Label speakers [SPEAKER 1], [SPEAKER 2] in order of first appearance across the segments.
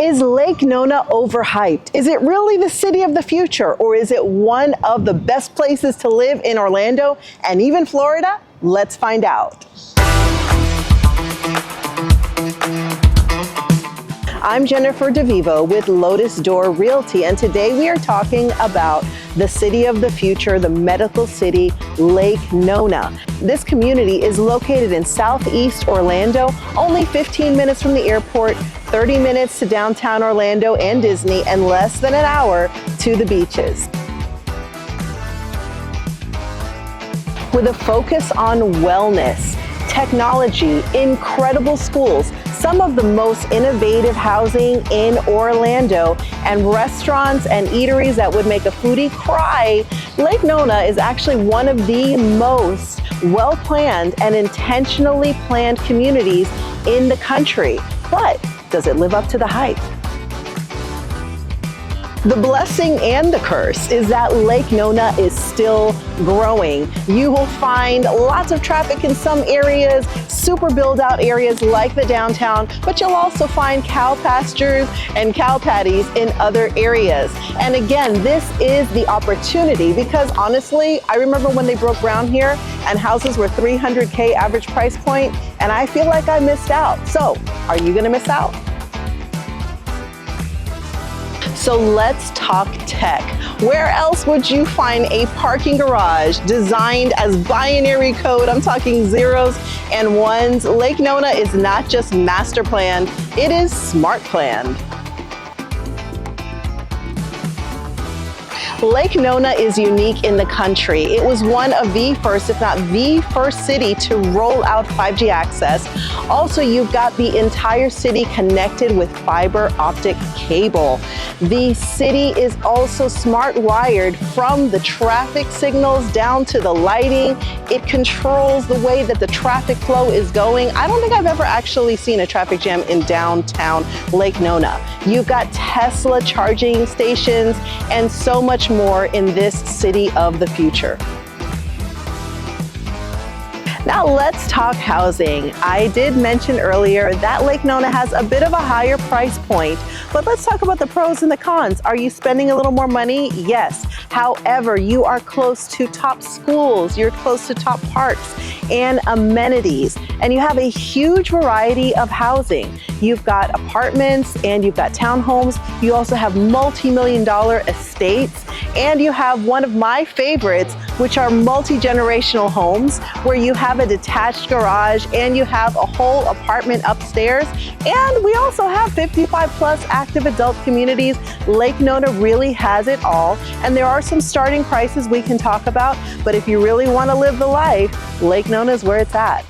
[SPEAKER 1] Is Lake Nona overhyped? Is it really the city of the future, or is it one of the best places to live in Orlando and even Florida? Let's find out. I'm Jennifer DeVivo with Lotus Door Realty, and today we are talking about the city of the future, the medical city, Lake Nona. This community is located in southeast Orlando, only 15 minutes from the airport, 30 minutes to downtown Orlando and Disney, and less than an hour to the beaches. With a focus on wellness, technology, incredible schools, some of the most innovative housing in Orlando, and restaurants and eateries that would make a foodie cry, Lake Nona is actually one of the most well-planned and intentionally planned communities in the country. But does it live up to the hype? The blessing and the curse is that Lake Nona is still growing. You will find lots of traffic in some areas, super build out areas like the downtown, but you'll also find cow pastures and cow patties in other areas. And again, this is the opportunity because honestly, I remember when they broke ground here and houses were $300K average price point, and I feel like I missed out. So are you gonna miss out? So let's talk tech. Where else would you find a parking garage designed as binary code? I'm talking zeros and ones. Lake Nona is not just master planned, it is smart planned. Lake Nona is unique in the country. It was one of the first, if not the first city to roll out 5G access. Also, you've got the entire city connected with fiber optic cable. The city is also smart wired from the traffic signals down to the lighting. It controls the way that the traffic flow is going. I don't think I've ever actually seen a traffic jam in downtown Lake Nona. You've got Tesla charging stations and so much more in this city of the future. Now let's talk housing. I did mention earlier that Lake Nona has a bit of a higher price point, but let's talk about the pros and the cons. Are you spending a little more money? Yes. However, you are close to top schools, you're close to top parks and amenities, and you have a huge variety of housing. You've got apartments and you've got townhomes. You also have multi-million-dollar estates, and you have one of my favorites, which are multi-generational homes where you have a detached garage and you have a whole apartment upstairs. And we also have 55 plus active adult communities. Lake Nona really has it all. And there are some starting prices we can talk about, but if you really want to live the life, Lake Nona is where it's at.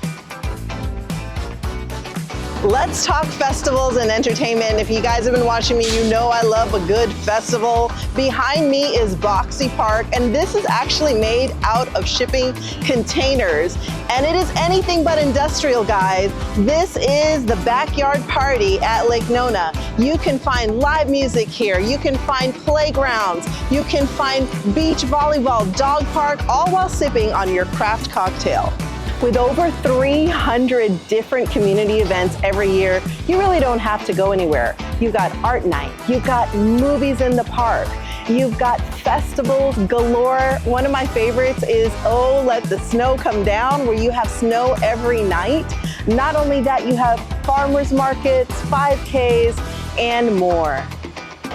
[SPEAKER 1] Let's talk festivals and entertainment. If you guys have been watching me, you know I love a good festival. Behind me is Boxy Park, and this is actually made out of shipping containers. And it is anything but industrial, guys. This is the backyard party at Lake Nona. You can find live music here. You can find playgrounds. You can find beach volleyball, dog park, all while sipping on your craft cocktail. With over 300 different community events every year, you really don't have to go anywhere. You've got art night, you've got movies in the park, you've got festivals galore. One of my favorites is Oh, Let the Snow Come Down, where you have snow every night. Not only that, you have farmers markets, 5Ks, and more.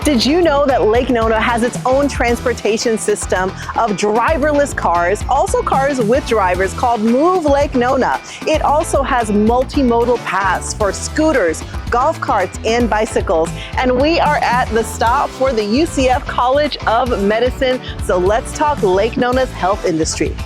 [SPEAKER 1] Did you know that Lake Nona has its own transportation system of driverless cars, also cars with drivers, called Move Lake Nona? It also has multimodal paths for scooters, golf carts, and bicycles. And we are at the stop for the UCF College of Medicine. So let's talk Lake Nona's health industry.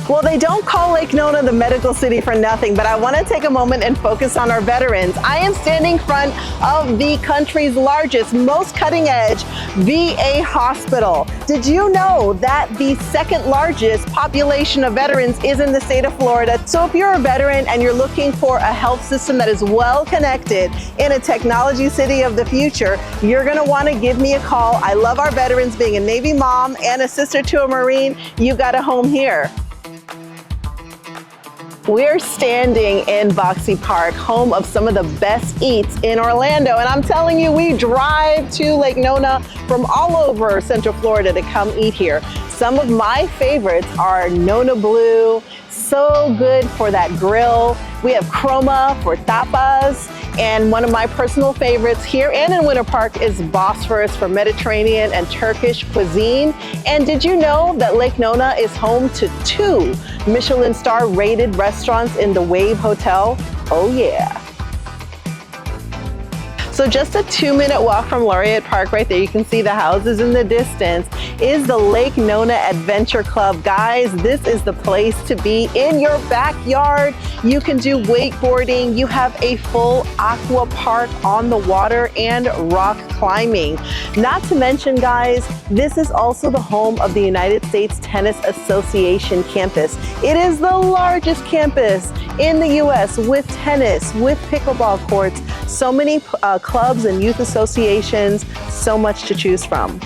[SPEAKER 1] Well, they don't call Lake Nona the medical city for nothing, but I want to take a moment and focus on our veterans. I am standing in front of the country's largest, most cutting-edge VA hospital. Did you know that the second largest population of veterans is in the state of Florida? So if you're a veteran and you're looking for a health system that is well connected in a technology city of the future, you're going to want to give me a call. I love our veterans. Being a Navy mom and a sister to a Marine, you got a home here. We're standing in Boxy Park, home of some of the best eats in Orlando. And I'm telling you, we drive to Lake Nona from all over Central Florida to come eat here. Some of my favorites are Nona Blue, so good for that grill. We have Chroma for tapas. And one of my personal favorites here and in Winter Park is Bosphorus for Mediterranean and Turkish cuisine. And did you know that Lake Nona is home to 2 Michelin star rated restaurants in the Wave Hotel? Oh yeah. So just a 2-minute walk from Laureate Park right there, you can see the houses in the distance, is the Lake Nona Adventure Club. Guys, this is the place to be in your backyard. You can do wakeboarding. You have a full aqua park on the water and rock climbing. Not to mention, guys, this is also the home of the United States Tennis Association campus. It is the largest campus in the US with tennis, with pickleball courts, so many clubs and youth associations, so much to choose from.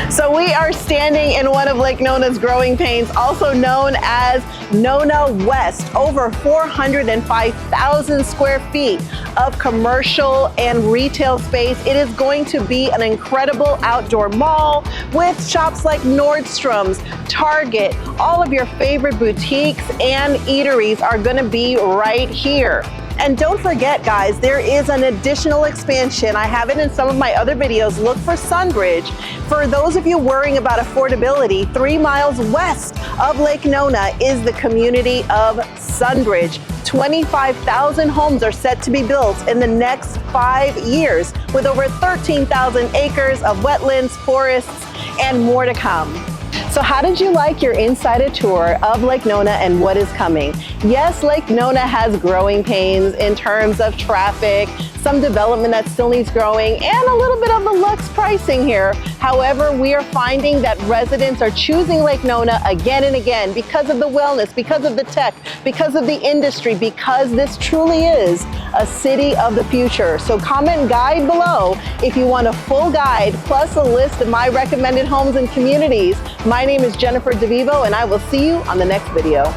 [SPEAKER 1] So we are standing in one of Lake Nona's growing pains, also known as Nona West. Over 405,000 square feet of commercial and retail space. It is going to be an incredible outdoor mall with shops like Nordstrom's, Target, all of your favorite boutiques and eateries are going to be right here. And don't forget, guys, there is an additional expansion. I have it in some of my other videos. Look for Sunbridge. For those of you worrying about affordability, 3 miles west of Lake Nona is the community of Sunbridge. 25,000 homes are set to be built in the next 5 years, with over 13,000 acres of wetlands, forests, and more to come. So how did you like your insider tour of Lake Nona and what is coming? Yes, Lake Nona has growing pains in terms of traffic, some development that still needs growing, and a little bit of the luxe pricing here. However, we are finding that residents are choosing Lake Nona again and again because of the wellness, because of the tech, because of the industry, because this truly is a city of the future. So comment guide below if you want a full guide plus a list of my recommended homes and communities. My name is Jennifer DeVivo, and I will see you on the next video.